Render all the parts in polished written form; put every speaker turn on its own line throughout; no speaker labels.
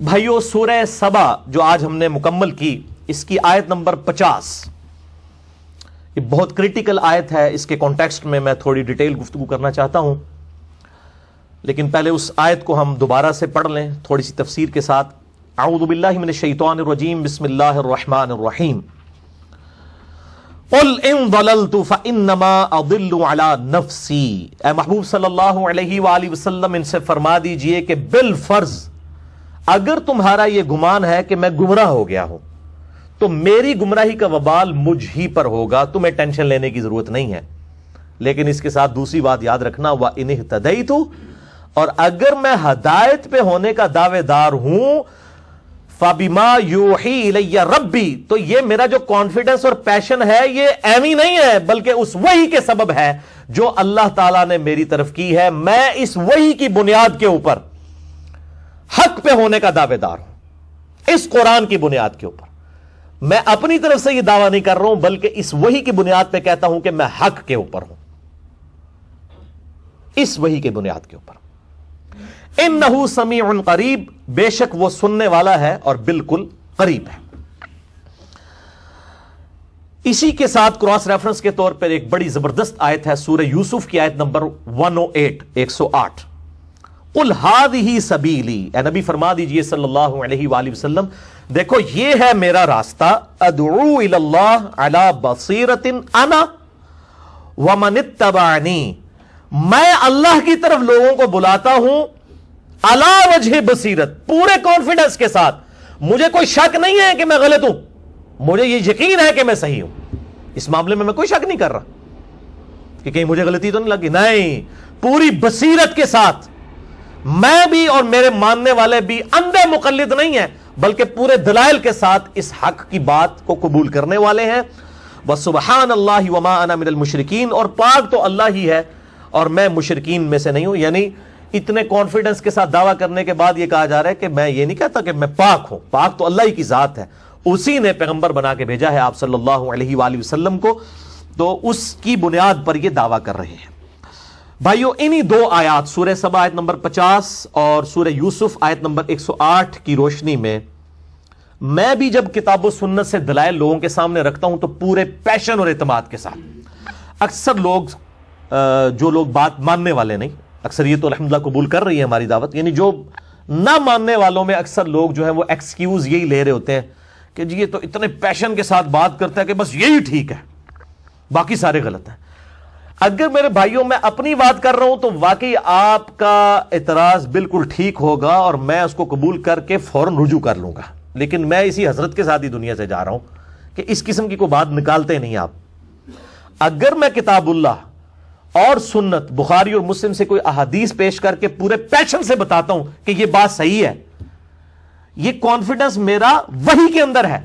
بھائیو سورہ سبا جو آج ہم نے مکمل کی، اس کی آیت نمبر 50، یہ بہت کریٹیکل آیت ہے. اس کے کانٹیکسٹ میں تھوڑی ڈیٹیل گفتگو کرنا چاہتا ہوں، لیکن پہلے اس آیت کو ہم دوبارہ سے پڑھ لیں تھوڑی سی تفسیر کے ساتھ. اعوذ باللہ من الشیطان الرجیم، بسم اللہ الرحمن الرحیم. قل ان ضللت فانما اضل علی نفسی. اے محبوب صلی اللہ علیہ وآلہ وسلم ان سے فرما دیجئے کہ بالفرض اگر تمہارا یہ گمان ہے کہ میں گمراہ ہو گیا ہوں تو میری گمراہی کا وبال مجھ ہی پر ہوگا، تمہیں ٹینشن لینے کی ضرورت نہیں ہے. لیکن اس کے ساتھ دوسری بات یاد رکھنا، وَإِنِ اهْتَدَيْتُ، اور اگر میں ہدایت پہ ہونے کا دعوے دار ہوں، فَبِمَا يُوحِي إِلَيَّ رَبِّي، تو یہ میرا جو کانفیڈنس اور پیشن ہے یہ ایویں نہیں ہے، بلکہ اس وحی کے سبب ہے جو اللہ تعالیٰ نے میری طرف کی ہے. میں اس وحی کی بنیاد کے اوپر حق پہ ہونے کا دعوے دار ہوں، اس قرآن کی بنیاد کے اوپر. میں اپنی طرف سے یہ دعویٰ نہیں کر رہا ہوں، بلکہ اس وحی کی بنیاد پہ کہتا ہوں کہ میں حق کے اوپر ہوں، اس وحی کی بنیاد کے اوپر. انہ سمیع قریب، بے شک وہ سننے والا ہے اور بالکل قریب ہے. اسی کے ساتھ کراس ریفرنس کے طور پر ایک بڑی زبردست آیت ہے سورہ یوسف کی آیت نمبر 108. قل ہذہ سبیلی، اے نبی فرما دیجئے صلی اللہ علیہ وآلہ وسلم، دیکھو یہ ہے میرا راستہ، ادعو الی اللہ علی بصیرۃ انا ومن اتبعنی، میں اللہ کی طرف لوگوں کو بلاتا ہوں علی وجہ بصیرت، پورے کانفیڈنس کے ساتھ. مجھے کوئی شک نہیں ہے کہ میں غلط ہوں، مجھے یہ یقین ہے کہ میں صحیح ہوں. اس معاملے میں کوئی شک نہیں کر رہا کہ کہیں مجھے غلطی تو نہیں لگی، نہیں، پوری بصیرت کے ساتھ. میں بھی اور میرے ماننے والے بھی اندھے مقلد نہیں ہیں، بلکہ پورے دلائل کے ساتھ اس حق کی بات کو قبول کرنے والے ہیں. وَسُبْحَانَ اللَّهِ وَمَا أَنَا مِنَ الْمُشْرِكِينَ، اور پاک تو اللہ ہی ہے اور میں مشرکین میں سے نہیں ہوں. یعنی اتنے کانفیڈنس کے ساتھ دعویٰ کرنے کے بعد یہ کہا جا رہا ہے کہ میں یہ نہیں کہتا کہ میں پاک ہوں، پاک تو اللہ ہی کی ذات ہے، اسی نے پیغمبر بنا کے بھیجا ہے آپ صلی اللہ علیہ وآلہ وسلم کو، تو اس کی بنیاد پر یہ دعویٰ کر رہے ہیں. بھائیو انہی دو آیات، سورہ سبا آیت نمبر 50 اور سورہ یوسف آیت نمبر 108 کی روشنی میں بھی جب کتاب و سنت سے دلائل لوگوں کے سامنے رکھتا ہوں تو پورے پیشن اور اعتماد کے ساتھ. اکثر لوگ جو لوگ بات ماننے والے نہیں، اکثریت تو الحمدللہ قبول کر رہی ہے ہماری دعوت، یعنی جو نہ ماننے والوں میں اکثر لوگ جو ہیں وہ ایکسکیوز یہی لے رہے ہوتے ہیں کہ جی یہ تو اتنے پیشن کے ساتھ بات کرتا ہے کہ بس یہی ٹھیک ہے، باقی سارے غلط ہیں. اگر میرے بھائیوں میں اپنی بات کر رہا ہوں تو واقعی آپ کا اعتراض بالکل ٹھیک ہوگا اور میں اس کو قبول کر کے فوراً رجوع کر لوں گا. لیکن میں اسی حضرت کے ساتھ ہی دنیا سے جا رہا ہوں کہ اس قسم کی کوئی بات نکالتے نہیں آپ. اگر میں کتاب اللہ اور سنت، بخاری اور مسلم سے کوئی احادیث پیش کر کے پورے پیشن سے بتاتا ہوں کہ یہ بات صحیح ہے، یہ کانفیڈنس میرا وحی کے اندر ہے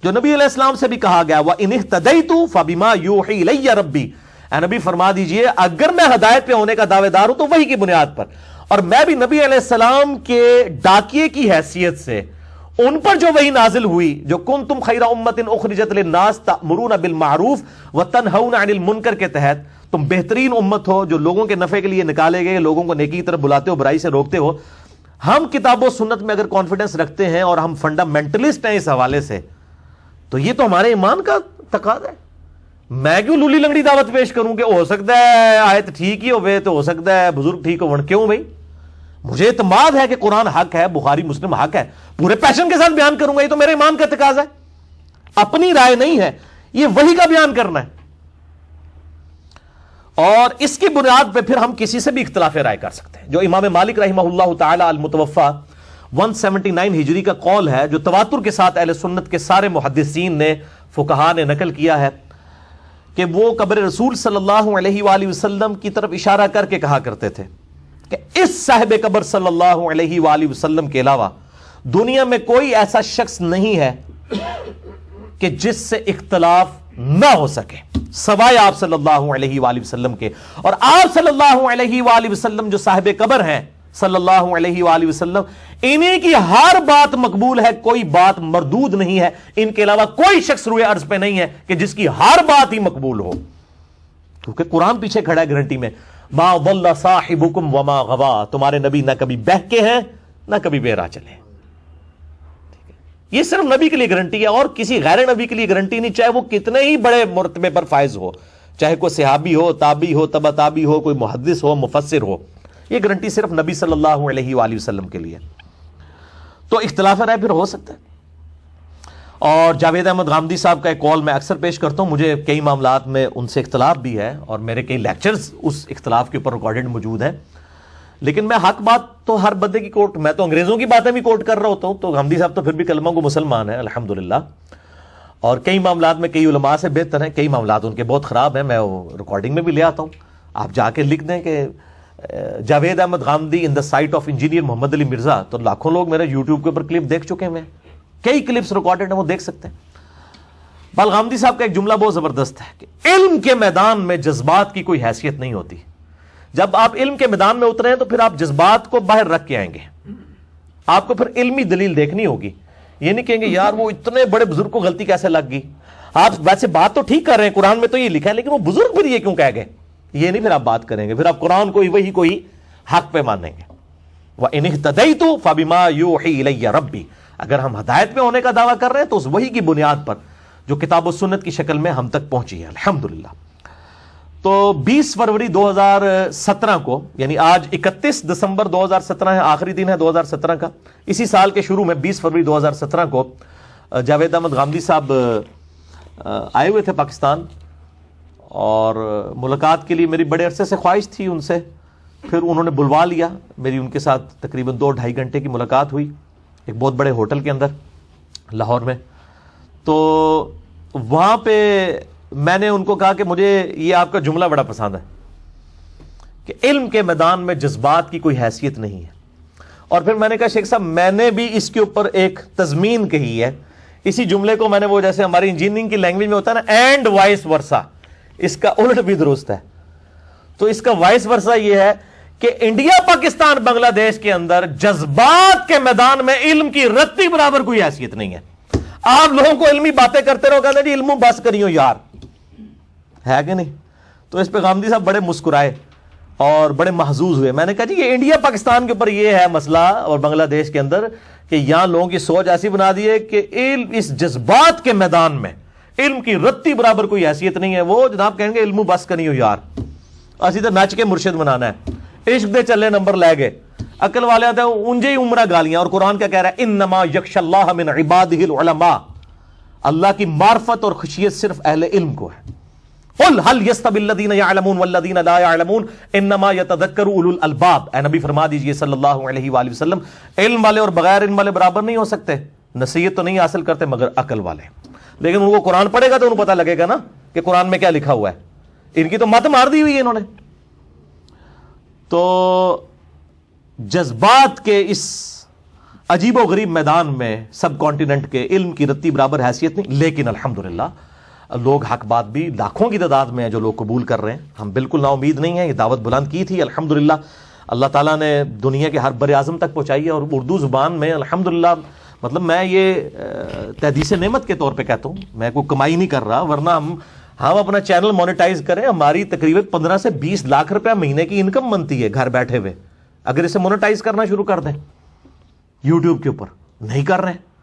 جو نبی علیہ السلام سے بھی کہا گیا، وَإِنِ اهْتَدَيْتُ فَبِمَا يُوحِي إِلَيَّ رَبِّي. اے نبی فرما دیجئے اگر میں ہدایت پہ ہونے کا دعوے دار ہوں تو وحی کی بنیاد پر، اور میں بھی نبی علیہ السلام کے ڈاکیے کی حیثیت سے ان پر جو وحی نازل ہوئی، جو کنتم خیر امت اخرجت للناس تأمرون بالمعروف وتنہون عن المنکر کے تحت، تم بہترین امت ہو جو لوگوں کے نفع کے لیے نکالے گئے، لوگوں کو نیکی کی طرف بلاتے ہو، برائی سے روکتے ہو. ہم کتاب و سنت میں اگر کانفیڈنس رکھتے ہیں اور ہم فنڈامنٹلسٹ ہیں اس حوالے سے، تو یہ تو ہمارے ایمان کا تقاضا ہے. میں کیوں لولی لنگڑی دعوت پیش کروں کہ ہو سکتا ہے آیت ٹھیک ہی ہوئے تو ہو سکتا ہے بزرگ ٹھیک ہو، کیوں بھائی؟ مجھے اعتماد ہے کہ قرآن حق ہے، بخاری مسلم حق ہے، پورے پیشن کے ساتھ بیان کروں گا، یہ تو میرے ایمان کا تقاضا ہے، اپنی رائے نہیں ہے، یہ وحی کا بیان کرنا ہے. اور اس کی بنیاد پہ پھر ہم کسی سے بھی اختلاف رائے کر سکتے ہیں، جو امام مالک رحمہ اللہ تعالی المتوفی 179 ہجری کا قول ہے، جو تواتر کے ساتھ اہل سنت کے سارے محدثین نے، فقہاء نے نقل کیا ہے کہ وہ قبر رسول صلی اللہ علیہ وآلہ وسلم کی طرف اشارہ کر کے کہا کرتے تھے کہ اس صاحب قبر صلی اللہ علیہ وآلہ وسلم کے علاوہ دنیا میں کوئی ایسا شخص نہیں ہے کہ جس سے اختلاف نہ ہو سکے سوائے آپ صلی اللہ علیہ وآلہ وسلم کے. اور آپ صلی اللہ علیہ وآلہ وسلم جو صاحب قبر ہیں صلی اللہ علیہ وآلہ وسلم، انہیں کی ہر بات مقبول ہے، کوئی بات مردود نہیں ہے. ان کے علاوہ کوئی شخص روئے ارض پہ نہیں ہے کہ جس کی ہر بات ہی مقبول ہو، کیونکہ قرآن پیچھے کھڑا ہے گارنٹی میں، ما ضل صاحبکم وما غوا، تمہارے نبی نہ کبھی بہکے ہیں نہ کبھی بہرا چلے. یہ صرف نبی کے لیے گارنٹی ہے اور کسی غیر نبی کے لیے گارنٹی نہیں، چاہے وہ کتنے ہی بڑے مرتبے پر فائز ہو، چاہے کوئی صحابی ہو، تابعی ہو، تبع تابعی ہو، کوئی محدث ہو، مفسر ہو، یہ گارنٹی صرف نبی صلی اللہ علیہ وآلہ وسلم کے لیے۔ تو اختلاف رائے پھر ہو سکتا ہے۔ اور جاوید احمد غامدی صاحب کا ایک کال میں اکثر پیش کرتا ہوں، مجھے کئی معاملات میں ان سے اختلاف بھی ہے اور میرے کئی لیکچرز اس اختلاف کے اوپر ریکارڈڈ موجود ہیں، لیکن میں حق بات تو ہر بندے کی کوٹ، میں تو انگریزوں کی باتیں بھی کوٹ کر رہا ہوتا ہوں، تو غامدی صاحب تو پھر بھی کلمہ کو مسلمان ہیں الحمدللہ، اور کئی معاملات میں کئی علماء سے بہتر ہیں، کئی معاملات ان کے بہت خراب ہیں، میں وہ ریکارڈنگ میں بھی لے آتا ہوں، آپ جا کے لکھ دیں کہ جاوید احمد غامدی ان دا سائٹ آف انجینئر محمد علی مرزا، تو لاکھوں لوگ میرے یوٹیوب کے اوپر کلپ دیکھ چکے ہیں، کئی کلپس ریکارڈڈ ہیں، وہ دیکھ سکتے ہیں۔ بال غامدی صاحب کا ایک جملہ بہت زبردست ہے کہ علم کے میدان میں جذبات کی کوئی حیثیت نہیں ہوتی، جب آپ علم کے میدان میں اترے ہیں تو پھر آپ جذبات کو باہر رکھ کے آئیں گے، آپ کو پھر علمی دلیل دیکھنی ہوگی، یہ نہیں کہیں گے یار وہ اتنے بڑے بزرگ کو غلطی کیسے لگ گئی، آپ ویسے بات تو ٹھیک کر رہے ہیں، قرآن میں تو یہ لکھا ہے لیکن وہ بزرگ پھر یہ کیوں کہہ گئے، یہ نہیں پھر آپ بات کریں گے، پھر آپ قرآن کو وہی کوئی حق پہ مانیں گے۔ وَإِنِ اهْتَدَيْتُ فَبِمَا يُوحِي إِلَيَّ رَبِّي، اگر ہم ہدایت میں ہونے کا دعویٰ کر رہے ہیں تو اس وحی کی بنیاد پر جو کتاب و سنت کی شکل میں ہم تک پہنچی ہے الحمدللہ۔ تو 20 فروری 2017 کو، یعنی آج 31 دسمبر 2017 ہے، آخری دن ہے 2017 کا، اسی سال کے شروع میں 20 فروری 2017 کو جاوید احمد غامدی صاحب آئے ہوئے تھے پاکستان، اور ملاقات کے لیے میری بڑے عرصے سے خواہش تھی ان سے، پھر انہوں نے بلوا لیا، میری ان کے ساتھ تقریباً 2-2.5 گھنٹے کی ملاقات ہوئی ایک بہت بڑے ہوٹل کے اندر لاہور میں۔ تو وہاں پہ میں نے ان کو کہا کہ مجھے یہ آپ کا جملہ بڑا پسند ہے کہ علم کے میدان میں جذبات کی کوئی حیثیت نہیں ہے، اور پھر میں نے کہا شیخ صاحب میں نے بھی اس کے اوپر ایک تضمین کہی ہے، اسی جملے کو میں نے وہ جیسے ہماری انجینئرنگ کی لینگویج میں ہوتا ہے نا اینڈ وائس ورسا، اس کا الٹ بھی درست ہے، تو اس کا وائس ورسا یہ ہے کہ انڈیا پاکستان بنگلہ دیش کے اندر جذبات کے میدان میں علم کی رتی برابر کوئی حیثیت نہیں ہے۔ آپ لوگوں کو علمی باتیں کرتے رہو، کہتے ہیں جی علموں بس کریو یار، ہے کہ نہیں؟ تو اس پہ غامدی صاحب بڑے مسکرائے اور بڑے محظوظ ہوئے۔ میں نے کہا جی یہ انڈیا پاکستان کے اوپر یہ ہے مسئلہ اور بنگلہ دیش کے اندر کہ یہاں لوگوں کی سوچ ایسی بنا دی ہے کہ علم اس جذبات کے میدان میں علم کی رتی برابر کوئی حیثیت نہیں ہے، وہ جناب کہیں گے علموں بس کریو یار، اسی تو نچ کے مرشد بنانا ہے، عشق دے چلے نمبر لے گئے، عقل والے آتے ہیں انجے ہی عمرہ گالیاں، اور قرآن کیا کہہ رہا ہے انما یخشی اللہ من عبادہ العلماء، اللہ کی معرفت اور خشیت صرف اہل علم کو ہے۔ قل هل يستوي الذين يعلمون والذين لا يعلمون انما يتذكر اولو الالباب، اے نبی فرما دیجئے صلی اللہ علیہ وآلہ وسلم علم والے اور بغیر علم والے برابر نہیں ہو سکتے، نصیحت تو نہیں حاصل کرتے مگر عقل والے، لیکن ان کو قرآن پڑھے گا تو انہیں پتہ لگے گا نا کہ قرآن میں کیا لکھا ہوا ہے، ان کی تو مت مار دی ہوئی ہے انہوں نے۔ تو جذبات کے اس عجیب و غریب میدان میں سب کانٹیننٹ کے علم کی رتی برابر حیثیت نہیں، لیکن الحمدللہ لوگ حق بات بھی لاکھوں کی تعداد میں ہیں جو لوگ قبول کر رہے ہیں، ہم بالکل نا امید نہیں ہیں، یہ دعوت بلند کی تھی الحمدللہ، اللہ تعالیٰ نے دنیا کے ہر بر اعظم تک پہنچائی ہے، اور اردو زبان میں الحمدللہ مطلب میں یہ تحدیث نعمت کے طور پہ کہتا ہوں، میں کوئی کمائی نہیں کر رہا، ورنہ ہم اپنا چینل مونیٹائز کریں، ہماری تقریباً 15 سے 20 لاکھ روپیہ مہینے کی انکم بنتی ہے گھر بیٹھے ہوئے، اگر اسے مونیٹائز کرنا شروع کر دیں یوٹیوب کے اوپر، نہیں کر رہے ہیں،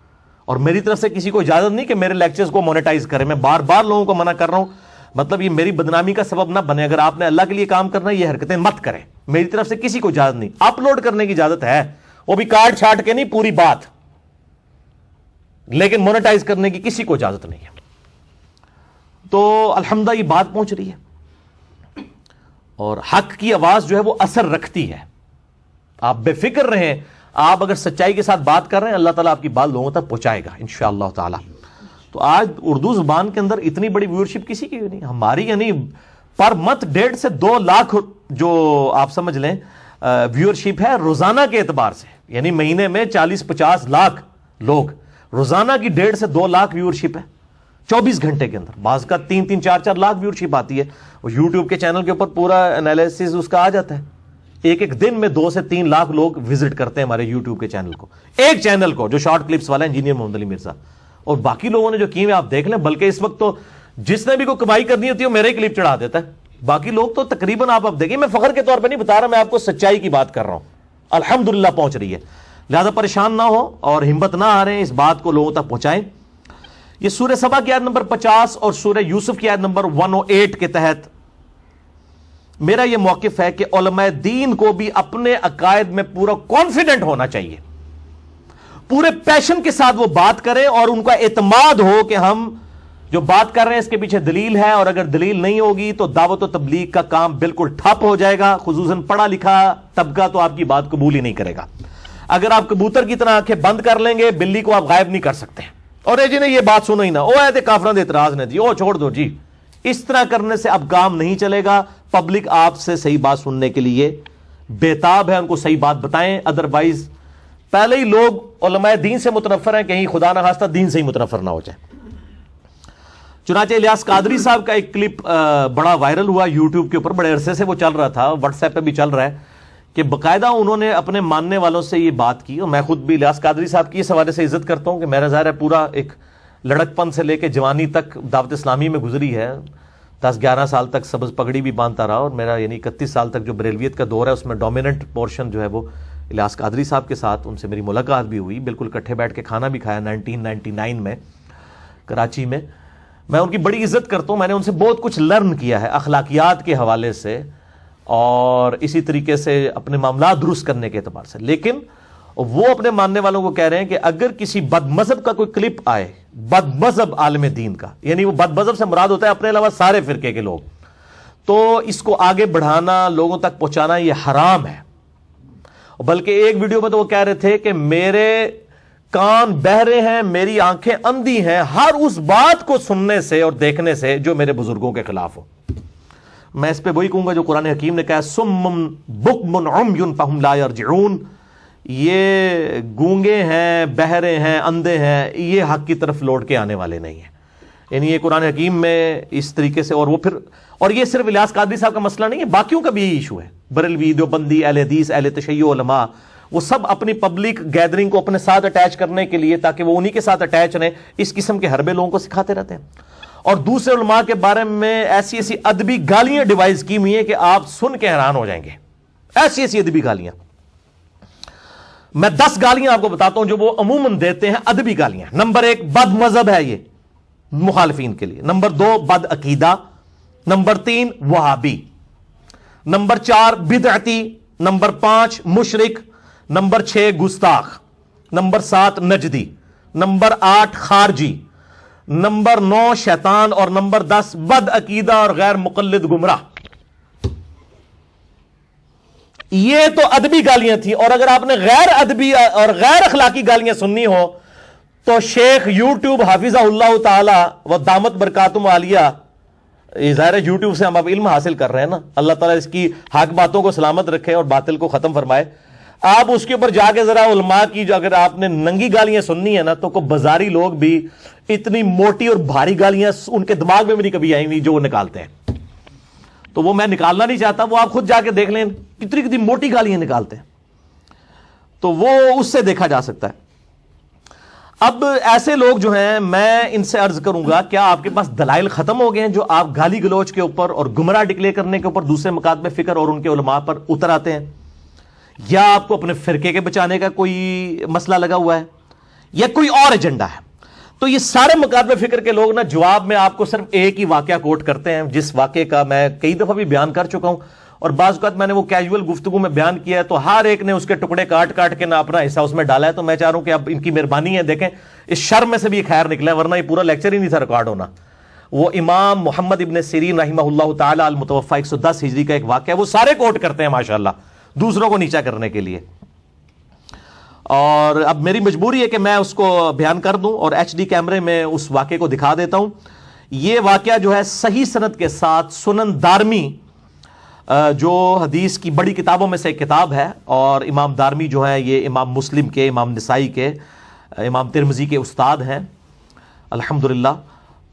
اور میری طرف سے کسی کو اجازت نہیں کہ میرے لیکچرز کو مونیٹائز کریں، میں بار بار لوگوں کو منع کر رہا ہوں، مطلب یہ میری بدنامی کا سبب نہ بنے، اگر آپ نے اللہ کے لیے کام کرنا ہے یہ حرکتیں مت کریں، میری طرف سے کسی کو اجازت نہیں، اپلوڈ کرنے کی اجازت ہے، وہ بھی کاٹ چھاٹ کے نہیں پوری بات، لیکن مونیٹائز کرنے کی کسی کو اجازت نہیں ہے۔ تو الحمدللہ یہ بات پہنچ رہی ہے، اور حق کی آواز جو ہے وہ اثر رکھتی ہے، آپ بے فکر رہیں، آپ اگر سچائی کے ساتھ بات کر رہے ہیں اللہ تعالیٰ آپ کی بات لوگوں تک پہنچائے گا انشاءاللہ تعالیٰ۔ تو آج اردو زبان کے اندر اتنی بڑی ویورشپ کسی کی نہیں، ہماری یعنی پر منتھ 1.5 سے 2 لاکھ جو آپ سمجھ لیں ویورشپ ہے روزانہ کے اعتبار سے، یعنی مہینے میں 40-50 لاکھ لوگ، روزانہ کی 1.5 سے 2 لاکھ ویورشپ ہے 24 گھنٹے کے اندر، بعض کا 3-3 4-4 لاکھ ویورشپ آتی ہے، اور یوٹیوب کے چینل کے اوپر پورا انالیسس اس کا آ جاتا ہے، ایک دن میں 2 سے 3 لاکھ لوگ وزٹ کرتے ہیں ہمارے یوٹیوب کے چینل کو، ایک چینل کو جو شارٹ کلپس والا انجینئر محمد علی مرزا، اور باقی لوگوں نے جو کیے ہیں آپ دیکھ لیں، بلکہ اس وقت تو جس نے بھی کوئی کمائی کرنی ہوتی ہے وہ میرے ہی کلپ چڑھا دیتا ہے، باقی لوگ تو تقریباً آپ دیکھیں، میں فخر کے طور پہ نہیں بتا رہا، میں آپ کو سچائی کی بات کر رہا ہوں، الحمدللہ پہنچ رہی ہے، لہذا پریشان نہ ہو اور ہمت نہ ہاریں، اس بات کو لوگوں تک پہنچائیں۔ یہ سورہ سبا کی آیت نمبر 50 اور سورہ یوسف کی آیت نمبر 108 کے تحت میرا یہ موقف ہے کہ علماء دین کو بھی اپنے عقائد میں پورا کانفیڈنٹ ہونا چاہیے، پورے پیشن کے ساتھ وہ بات کریں اور ان کا اعتماد ہو کہ ہم جو بات کر رہے ہیں اس کے پیچھے دلیل ہے، اور اگر دلیل نہیں ہوگی تو دعوت و تبلیغ کا کام بالکل ٹھپ ہو جائے گا۔ خصوصاً پڑھا لکھا طبقہ تو آپ کی بات قبول ہی نہیں کرے گا۔ اگر آپ کبوتر کی طرح آنکھیں بند کر لیں گے، بلی کو آپ غائب نہیں کر سکتے، اور اے جی نے یہ بات سنو ہی نہ، او ایتے کافران دے اعتراض نے جی، او چھوڑ دو جی، اس طرح کرنے سے اب کام نہیں چلے گا۔ پبلک آپ سے صحیح بات سننے کے لیے بےتاب ہے، ان کو صحیح بات بتائیں، ادروائز پہلے ہی لوگ علماء دین سے متنفر ہیں، کہیں خدا نہ خواستہ دین سے ہی متنفر نہ ہو جائے۔ چنانچہ الیاس قادری صاحب کا ایک کلپ بڑا وائرل ہوا یوٹیوب کے اوپر، بڑے عرصے سے وہ چل رہا تھا، واٹس ایپ پہ بھی چل رہا ہے، کہ باقاعدہ انہوں نے اپنے ماننے والوں سے یہ بات کی، اور میں خود بھی الیاس قادری صاحب کی اس حوالے سے عزت کرتا ہوں کہ میرا ظاہر ہے پورا ایک لڑک پن سے لے کے جوانی تک دعوت اسلامی میں گزری ہے، 10-11 سال تک سبز پگڑی بھی باندھتا رہا، اور میرا یعنی 31 سال تک جو بریلویت کا دور ہے اس میں ڈومیننٹ پورشن جو ہے وہ الیاس قادری صاحب کے ساتھ ان سے میری ملاقات بھی ہوئی، بالکل اکٹھے بیٹھ کے کھانا بھی کھایا 1999 میں کراچی میں۔ میں ان کی بڑی عزت کرتا ہوں، میں نے ان سے بہت کچھ لرن کیا ہے اخلاقیات کے حوالے سے اور اسی طریقے سے اپنے معاملات درست کرنے کے اعتبار سے، لیکن وہ اپنے ماننے والوں کو کہہ رہے ہیں کہ اگر کسی بد مذہب کا کوئی کلپ آئے، بد مذہب عالم دین کا، یعنی وہ بد مذہب سے مراد ہوتا ہے اپنے علاوہ سارے فرقے کے لوگ، تو اس کو آگے بڑھانا، لوگوں تک پہنچانا یہ حرام ہے۔ بلکہ ایک ویڈیو میں تو وہ کہہ رہے تھے کہ میرے کان بہرے ہیں، میری آنکھیں اندھی ہیں ہر اس بات کو سننے سے اور دیکھنے سے جو میرے بزرگوں کے خلاف ہو۔ میں اس پہ وہی کہوں گا جو قرآن حکیم نے کہا، سم بکم عمی فہم لا یرجعون، یہ گونگے ہیں، بہرے ہیں، اندھے ہیں، یہ حق کی طرف لوٹ کے آنے والے نہیں ہیں۔ یعنی یہ قرآن حکیم میں اس طریقے سے، اور یہ صرف الیاس قادری صاحب کا مسئلہ نہیں ہے، باقیوں کا بھی یہ ایشو ہے، بریلوی، دیوبندی، اہل حدیث، اہل تشیع علماء، وہ سب اپنی پبلک گیدرنگ کو اپنے ساتھ اٹیچ کرنے کے لیے تاکہ وہ انہی کے ساتھ اٹیچ رہیں، اس قسم کے حربے لوگوں کو سکھاتے رہتے ہیں، اور دوسرے علماء کے بارے میں ایسی ایسی ادبی گالیاں ڈیوائز کی ہوئی ہیں کہ آپ سن کے حیران ہو جائیں گے، ایسی ایسی ادبی گالیاں۔ میں 10 گالیاں آپ کو بتاتا ہوں جو وہ عموماً دیتے ہیں، ادبی گالیاں۔ نمبر 1 بد مذہب ہے یہ مخالفین کے لیے، نمبر 2 بد عقیدہ، نمبر 3 وہابی، نمبر 4 بدعتی، نمبر 5 مشرک، نمبر 6 گستاخ، نمبر 7 نجدی، نمبر 8 خارجی، نمبر 9 شیطان، اور نمبر 10 بد عقیدہ اور غیر مقلد گمراہ۔ یہ تو ادبی گالیاں تھیں، اور اگر آپ نے غیر ادبی اور غیر اخلاقی گالیاں سننی ہو تو شیخ یوٹیوب حافظہ اللہ تعالی و دامت برکاتہم عالیہ، ظاہر یوٹیوب سے ہم اب علم حاصل کر رہے ہیں نا، اللہ تعالیٰ اس کی حق باتوں کو سلامت رکھے اور باطل کو ختم فرمائے۔ آپ اس کے اوپر جا کے ذرا علماء کی جو اگر آپ نے ننگی گالیاں سننی ہے نا، تو کوئی بازاری لوگ بھی اتنی موٹی اور بھاری گالیاں ان کے دماغ میں بھی نہیں کبھی آئیں گی جو وہ نکالتے ہیں، تو وہ میں نکالنا نہیں چاہتا، وہ آپ خود جا کے دیکھ لیں کتنی کتنی موٹی گالیاں نکالتے ہیں، تو وہ اس سے دیکھا جا سکتا ہے۔ اب ایسے لوگ جو ہیں، میں ان سے عرض کروں گا، کیا آپ کے پاس دلائل ختم ہو گئے ہیں جو آپ گالی گلوچ کے اوپر اور گمراہ ڈکلیئر کرنے کے اوپر دوسرے مکاتب فکر اور ان کے علماء پر اتر آتے ہیں؟ یا آپ کو اپنے فرقے کے بچانے کا کوئی مسئلہ لگا ہوا ہے، یا کوئی اور ایجنڈا ہے؟ تو یہ سارے مکاتب فکر کے لوگ نا جواب میں آپ کو صرف ایک ہی واقعہ کوٹ کرتے ہیں، جس واقعے کا میں کئی دفعہ بھی بیان کر چکا ہوں، اور بعض اوقات میں نے وہ کیجول گفتگو میں بیان کیا ہے، تو ہر ایک نے اس کے ٹکڑے کاٹ کاٹ کے نہ اپنا حصہ اس میں ڈالا ہے۔ تو میں چاہ رہا ہوں کہ اب ان کی مہربانی ہے، دیکھیں اس شر میں سے بھی خیر نکلا ہے، ورنہ یہ پورا لیکچر ہی نہیں تھا ریکارڈ ہونا۔ وہ امام محمد ابن سیرین رحمہ اللہ تعالی المتوفی 110 ہجری کا ایک واقعہ ہے، وہ سارے کوٹ کرتے ہیں ماشاءاللہ دوسروں کو نیچا کرنے کے لیے، اور اب میری مجبوری ہے کہ میں اس کو بیان کر دوں اور HD کیمرے میں اس واقعے کو دکھا دیتا ہوں۔ یہ واقعہ جو ہے صحیح سند کے ساتھ سنن دارمی، جو حدیث کی بڑی کتابوں میں سے ایک کتاب ہے، اور امام دارمی جو ہے یہ امام مسلم کے، امام نسائی کے، امام ترمذی کے استاد ہیں الحمدللہ،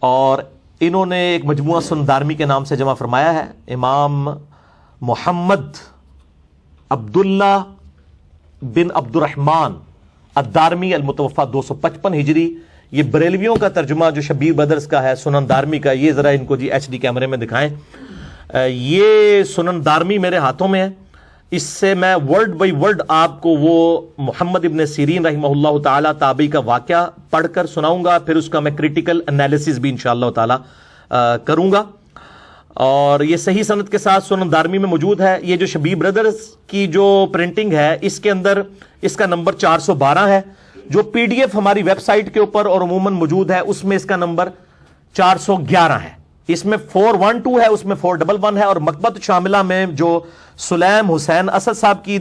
اور انہوں نے ایک مجموعہ سنن دارمی کے نام سے جمع فرمایا ہے۔ امام محمد عبداللہ بن عبد الرحمن الدارمی المتوفی 255 ہجری، یہ بریلویوں کا ترجمہ جو شبیر بدرس کا ہے سنن دارمی کا، یہ ذرا ان کو جی HD کیمرے میں دکھائیں۔ یہ سنن دارمی میرے ہاتھوں میں ہے، اس سے میں ورڈ بائی ورڈ آپ کو وہ محمد ابن سیرین رحمہ اللہ تعالی تابعی کا واقعہ پڑھ کر سناؤں گا، پھر اس کا میں کریٹیکل انالیسس بھی انشاءاللہ تعالی کروں گا، اور یہ صحیح سند کے ساتھ سنن دارمی میں موجود ہے۔ یہ جو شبیب بردرز کی جو پرنٹنگ ہے اس کے اندر اس کا نمبر 412 ہے، جو پی ڈی ایف ہماری ویب سائٹ کے اوپر اور عموماً موجود ہے اس میں اس کا نمبر 411 ہے، اس میں 412 ہے، اس میں 411 ہے، اور مکتبۃ شاملہ میں جو سلیم حسین اسد صاحب کی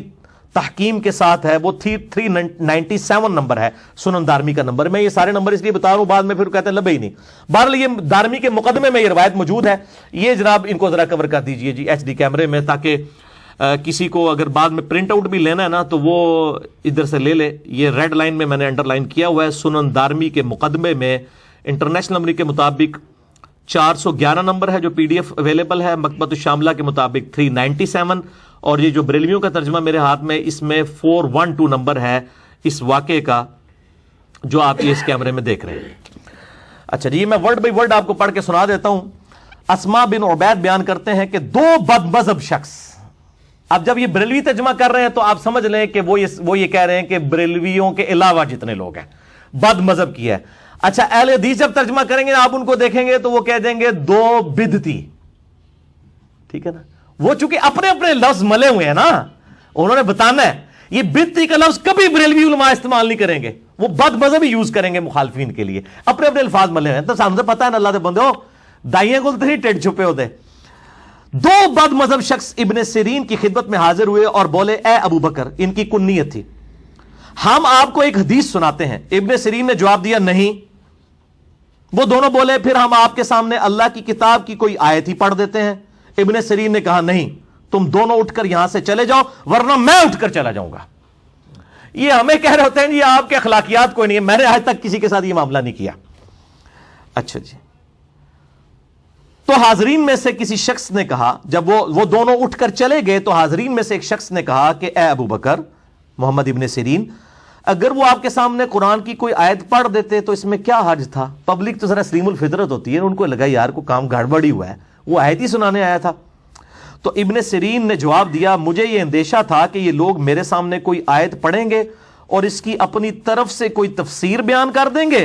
تحکیم کے ساتھ ہے وہ 397 نمبر ہے سنن دارمی کا نمبر۔ میں یہ سارے نمبر اس لیے بتا رہا ہوں، بعد میں پھر کہتے ہیں لبے ہی نہیں۔ بہرحال یہ دارمی کے مقدمے میں یہ روایت موجود ہے، یہ جناب ان کو ذرا کور کر دیجئے جی ایچ ڈی کیمرے میں، تاکہ کسی کو اگر بعد میں پرنٹ آؤٹ بھی لینا ہے نا تو وہ ادھر سے لے لے۔ یہ ریڈ لائن میں نے انڈر لائن کیا ہوا ہے، سنن دارمی کے مقدمے میں انٹرنیشنل نمبر کے مطابق 411 نمبر ہے جو پی ڈی ایف اویلیبل ہے، مکتبۃ الشاملہ کے مطابق 397، اور یہ جو بریلویوں کا ترجمہ میرے ہاتھ میں اس میں 412 نمبر ہے اس واقعے کا جو آپ یہ اس کیمرے میں دیکھ رہے ہیں۔ اچھا جی، میں ورڈ بائی ورڈ آپ کو پڑھ کے سنا دیتا ہوں۔ اسما بن عبید بیان کرتے ہیں کہ دو بد مذہب شخص، اب جب یہ بریلوی ترجمہ کر رہے ہیں تو آپ سمجھ لیں کہ وہ یہ کہہ رہے ہیں کہ بریلویوں کے علاوہ جتنے لوگ ہیں بد مذہب کی ہے۔ اچھا اہل حدیث جب ترجمہ کریں گے آپ ان کو دیکھیں گے تو وہ کہہ دیں گے دو بدتی، ٹھیک ہے نا، وہ چونکہ اپنے اپنے لفظ ملے ہوئے ہیں نا، انہوں نے بتانا ہے یہ بدتی کا لفظ کبھی بریلوی علماء استعمال نہیں کریں گے، وہ بد مذہب ہی یوز کریں گے مخالفین کے لیے، اپنے اپنے الفاظ ملے ہوئے ہیں۔ تو سامنے پتہ ہے نا اللہ دے بندے ہو دائیں گل تو نہیں ٹیڈ چھپے ہوتے۔ دو بد مذہب شخص ابن سیرین کی خدمت میں حاضر ہوئے اور بولے اے ابو بکر، ان کی کنیت تھی، ہم آپ کو ایک حدیث سناتے ہیں۔ ابن سیرین نے جواب دیا نہیں۔ وہ دونوں بولے پھر ہم آپ کے سامنے اللہ کی کتاب کی کوئی آیت ہی پڑھ دیتے ہیں۔ ابن سیرین نے کہا نہیں، تم دونوں اٹھ کر یہاں سے چلے جاؤ ورنہ میں اٹھ کر چلا جاؤں گا۔ یہ ہمیں کہہ رہے ہوتے ہیں جی آپ کے اخلاقیات کوئی نہیں ہے، میں نے آج تک کسی کے ساتھ یہ معاملہ نہیں کیا۔ اچھا جی، تو حاضرین میں سے کسی شخص نے کہا، جب وہ دونوں اٹھ کر چلے گئے تو حاضرین میں سے ایک شخص نے کہا کہ اے ابو بکر، محمد ابن سیرین، اگر وہ آپ کے سامنے قرآن کی کوئی آیت پڑھ دیتے تو اس میں کیا حرج تھا؟ پبلک تو ذرا سلیم الفطرت ہوتی ہے، ان کو لگا یار کو کام گڑبڑ ہی ہوا ہے، وہ آیت ہی سنانے آیا تھا۔ تو ابن سیرین نے جواب دیا مجھے یہ اندیشہ تھا کہ یہ لوگ میرے سامنے کوئی آیت پڑھیں گے اور اس کی اپنی طرف سے کوئی تفسیر بیان کر دیں گے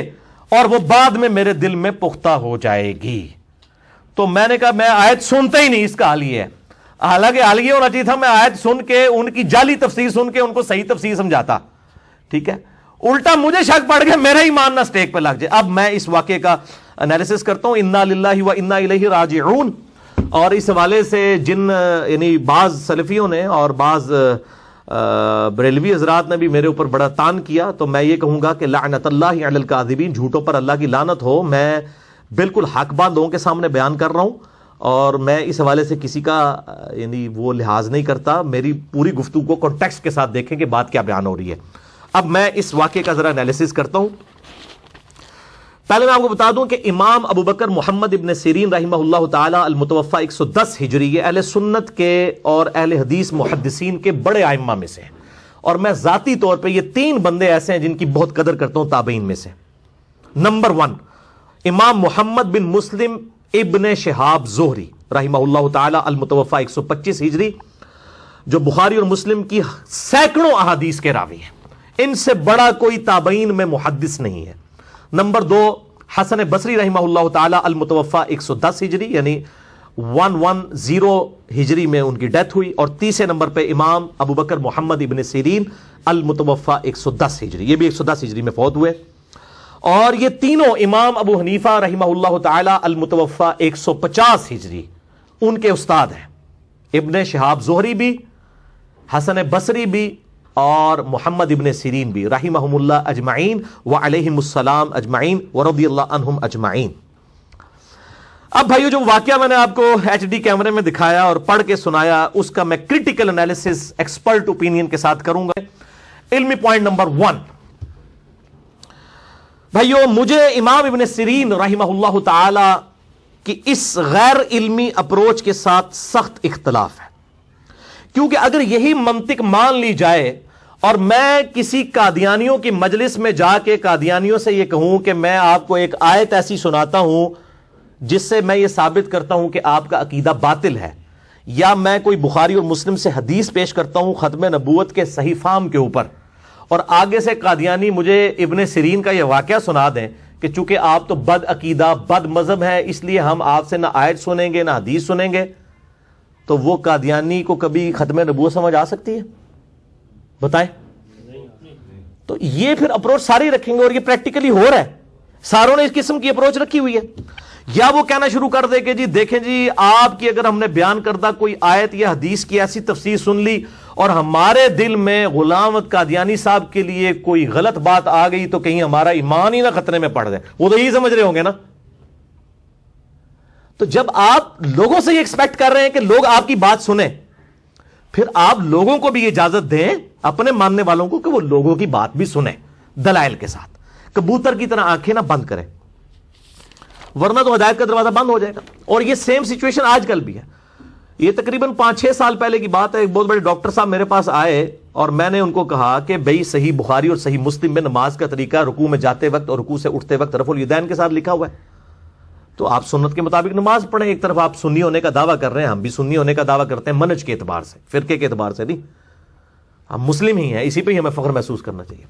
اور وہ بعد میں میرے دل میں پختہ ہو جائے گی، تو میں نے کہا میں آیت سنتا ہی نہیں، اس کا حال یہ ہے۔ حالانکہ حال یہ ہونا چاہیے تھا میں آیت سن کے ان کی جعلی تفسیر سن کے ان کو صحیح تفسیر سمجھاتا، ٹھیک ہے، الٹا مجھے شک پڑ گیا، میرا ایمان نہ اسٹیک پہ لگ جائے۔ اب میں اس واقعے کا انالیسس کرتا ہوں، انا للہ و انا الیہ راجعون، اور اس حوالے سے جن یعنی بعض سلفیوں نے اور بعض بریلوی حضرات نے بھی میرے اوپر بڑا تان کیا، تو میں یہ کہوں گا کہ لعنت اللہ علی الکاذبین، جھوٹوں پر اللہ کی لعنت ہو۔ میں بالکل حق بات لوگوں کے سامنے بیان کر رہا ہوں اور میں اس حوالے سے کسی کا یعنی وہ لحاظ نہیں کرتا، میری پوری گفتگو کو کانٹیکسٹ کے ساتھ دیکھیں کہ بات کیا بیان ہو رہی ہے۔ اب میں اس واقعے کا ذرا انالیسس کرتا ہوں۔ پہلے میں آپ کو بتا دوں کہ امام ابو بکر محمد ابن سیرین رحمہ اللہ تعالی المتوفی 110 ہجری یہ اہل سنت کے اور اہل حدیث محدثین کے بڑے ائمہ میں سے ہیں، اور میں ذاتی طور پہ یہ 3 بندے ایسے ہیں جن کی بہت قدر کرتا ہوں تابعین میں سے۔ نمبر 1 امام محمد بن مسلم ابن شہاب زہری رحمہ اللہ تعالی المتوفی 125 ہجری، جو بخاری اور مسلم کی سینکڑوں احادیث کے راوی ہیں، ان سے بڑا کوئی تابعین میں محدث نہیں ہے۔ نمبر 2 حسن بصری رحمہ اللہ تعالی المتوفی 110 ہجری یعنی 110 ہجری میں ان کی ڈیتھ ہوئی، اور تیسرے نمبر پہ امام ابو بکر محمد ابن سیرین المتوفی 110 ہجری، یہ بھی 110 ہجری میں فوت ہوئے، اور یہ تینوں امام ابو حنیفہ رحمہ اللہ تعالی المتوفی 150 ہجری ان کے استاد ہیں، ابن شہاب زہری بھی، حسن بصری بھی، اور محمد ابن سیرین بھی رحمہم اللہ اجمعین وعلیہم السلام اجمعین ورضی اللہ عنہم اجمعین۔ اب بھائیو جو واقعہ میں نے آپ کو ایچ ڈی کیمرے میں دکھایا اور پڑھ کے سنایا، اس کا میں کریٹیکل انالیسس ایکسپرٹ اوپینین کے ساتھ کروں گا۔ علمی پوائنٹ نمبر 1، بھائیو مجھے امام ابن سیرین رحمہ اللہ تعالی کی اس غیر علمی اپروچ کے ساتھ سخت اختلاف ہے، کیونکہ اگر یہی منطق مان لی جائے اور میں کسی قادیانیوں کی مجلس میں جا کے قادیانیوں سے یہ کہوں کہ میں آپ کو ایک آیت ایسی سناتا ہوں جس سے میں یہ ثابت کرتا ہوں کہ آپ کا عقیدہ باطل ہے، یا میں کوئی بخاری اور مسلم سے حدیث پیش کرتا ہوں ختم نبوت کے صحیح فہم کے اوپر، اور آگے سے قادیانی مجھے ابن سیرین کا یہ واقعہ سنا دیں کہ چونکہ آپ تو بد عقیدہ بد مذہب ہے اس لیے ہم آپ سے نہ آیت سنیں گے نہ حدیث سنیں گے، تو وہ قادیانی کو کبھی ختم نبوت سمجھ آ سکتی ہے؟ بتائیں۔ تو یہ پھر اپروچ سارے رکھیں گے، اور یہ پریکٹیکلی ہو رہا ہے، ساروں نے اس قسم کی اپروچ رکھی ہوئی ہے۔ یا وہ کہنا شروع کر دے کہ جی دیکھیں جی آپ کی اگر ہم نے بیان کردہ کوئی آیت یا حدیث کی ایسی تفسیر سن لی اور ہمارے دل میں غلام احمد قادیانی صاحب کے لیے کوئی غلط بات آ گئی تو کہیں ہمارا ایمان ہی نہ خطرے میں پڑ جائے، وہ تو یہی سمجھ رہے ہوں گے نا۔ تو جب آپ لوگوں سے یہ ایکسپیکٹ کر رہے ہیں کہ لوگ آپ کی بات سنیں، پھر آپ لوگوں کو بھی یہ اجازت دیں، اپنے ماننے والوں کو، کہ وہ لوگوں کی بات بھی سنیں دلائل کے ساتھ، کبوتر کی طرح آنکھیں نہ بند کریں، ورنہ تو ہدایت کا دروازہ بند ہو جائے گا۔ اور یہ سیم سچویشن آج کل بھی ہے۔ یہ تقریباً 5-6 سال پہلے کی بات ہے، ایک بہت بڑے ڈاکٹر صاحب میرے پاس آئے اور میں نے ان کو کہا کہ بھئی صحیح بخاری اور صحیح مسلم میں نماز کا طریقہ رکوع میں جاتے وقت اور رکوع سے اٹھتے وقت رفع الیدین کے ساتھ لکھا ہوا ہے، تو آپ سنت کے مطابق نماز پڑھیں۔ ایک طرف آپ سنی ہونے کا دعویٰ کر رہے ہیں، ہم بھی سنی ہونے کا دعویٰ کرتے ہیں، منہج کے اعتبار سے، فرقے کے اعتبار سے نہیں، ہم مسلم ہی ہیں، اسی پہ ہی ہمیں فخر محسوس کرنا چاہیے۔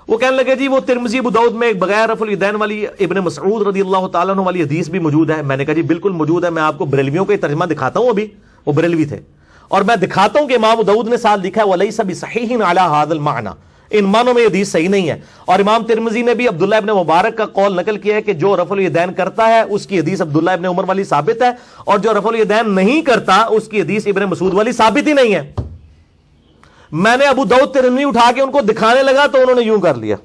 وہ کہنے لگے جی وہ ترمذی ابو داؤد میں ایک بغیر رفع الیدین والی ابن مسعود رضی اللہ تعالیٰ عنہ والی حدیث بھی موجود ہے۔ میں نے کہا جی بالکل موجود ہے، میں آپ کو بریلویوں کا ترجمہ دکھاتا ہوں، ابھی وہ بریلوی تھے، اور میں دکھاتا ہوں کہ امام ابو داؤد نے ساتھ لکھا ہے وَلَيْسَ بِصَحِيحٍ عَلَى هَذَا الْمَعْنَى، ان معنوں میں یہ حدیث صحیح نہیں ہے۔ اور امام ترمذی نے بھی عبداللہ ابن مبارک کا قول نقل کیا ہے کہ جو رفع الیدین کرتا ہے اس کی حدیث عبداللہ ابن عمر والی ثابت ہے، اور جو رفع الیدین نہیں کرتا اس کی حدیث ابن مسعود والی ثابت ہی نہیں ہے۔ میں نے ابو داؤد ترمذی اٹھا کے ان کو دکھانے لگا تو انہوں نے یوں کر لیا،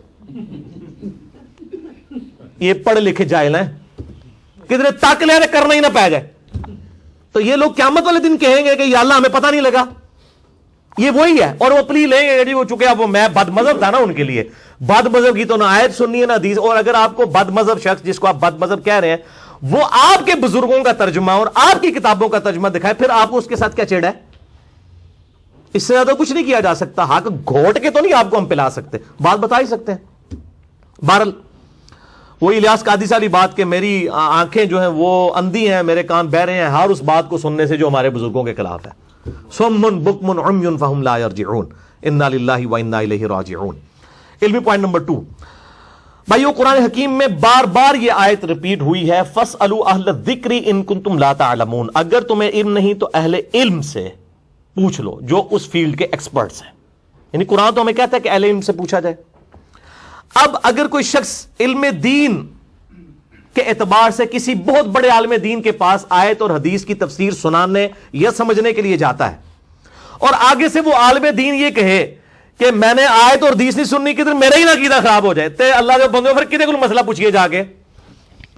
یہ پڑھ لکھے جاہل ہیں، کدھر تک لے کرنا ہی نہ پہ جائے۔ تو یہ لوگ قیامت والے دن کہیں گے کہ یا اللہ ہمیں پتہ نہیں لگا، یہ وہی ہے، اور وہ پلی لیں گے جی وہ چکے اب وہ میں بد مذہب تھا نا ان کے لیے، بد مذہب کی تو نہ آیت سننی ہے نہ حدیث، اور اگر آپ کو بد مذہب شخص جس کو آپ بد مذہب کہہ رہے ہیں وہ آپ کے بزرگوں کا ترجمہ اور آپ کی کتابوں کا ترجمہ دکھائے، پھر آپ کو اس کے ساتھ کیا چیڑا ہے؟ اس سے زیادہ کچھ نہیں کیا جا سکتا۔ حق گھوٹ کے تو نہیں آپ کو ہم پلا سکتے، بات بتا ہی سکتے ہیں۔ بہرحال وہی الیاس قادسی والی بات کہ میری آنکھیں جو ہیں وہ اندھی ہیں، میرے کان بہرے ہیں ہر اس بات کو سننے سے جو ہمارے بزرگوں کے خلاف ہے۔ صم بکم عمی فہم لا یرجعون، انا للہ و انا الیہ راجعون۔ علمی پوائنٹ نمبر 2، بھائیو قرآن حکیم میں بار بار یہ آیت ریپیٹ ہوئی ہے، فاسألوا اہل الذکر ان کنتم لا تعلمون، اگر تمہیں علم نہیں تو اہل علم سے پوچھ لو جو اس فیلڈ کے ایکسپرٹس ہیں۔ یعنی قرآن تو ہمیں کہتا ہے کہ اہل علم سے پوچھا جائے۔ اب اگر کوئی شخص علم دین کے اعتبار سے کسی بہت بڑے عالم دین کے پاس آیت اور حدیث کی تفسیر سنانے یا سمجھنے کے لیے جاتا ہے، اور آگے سے وہ عالم دین یہ کہے کہ میں نے آیت اور حدیث نہیں سننی، کدھر میرا ہی نہ عقیدہ خراب ہو جائے، تے اللہ کے بندے پھر کدے کو مسئلہ پوچھئے جا کے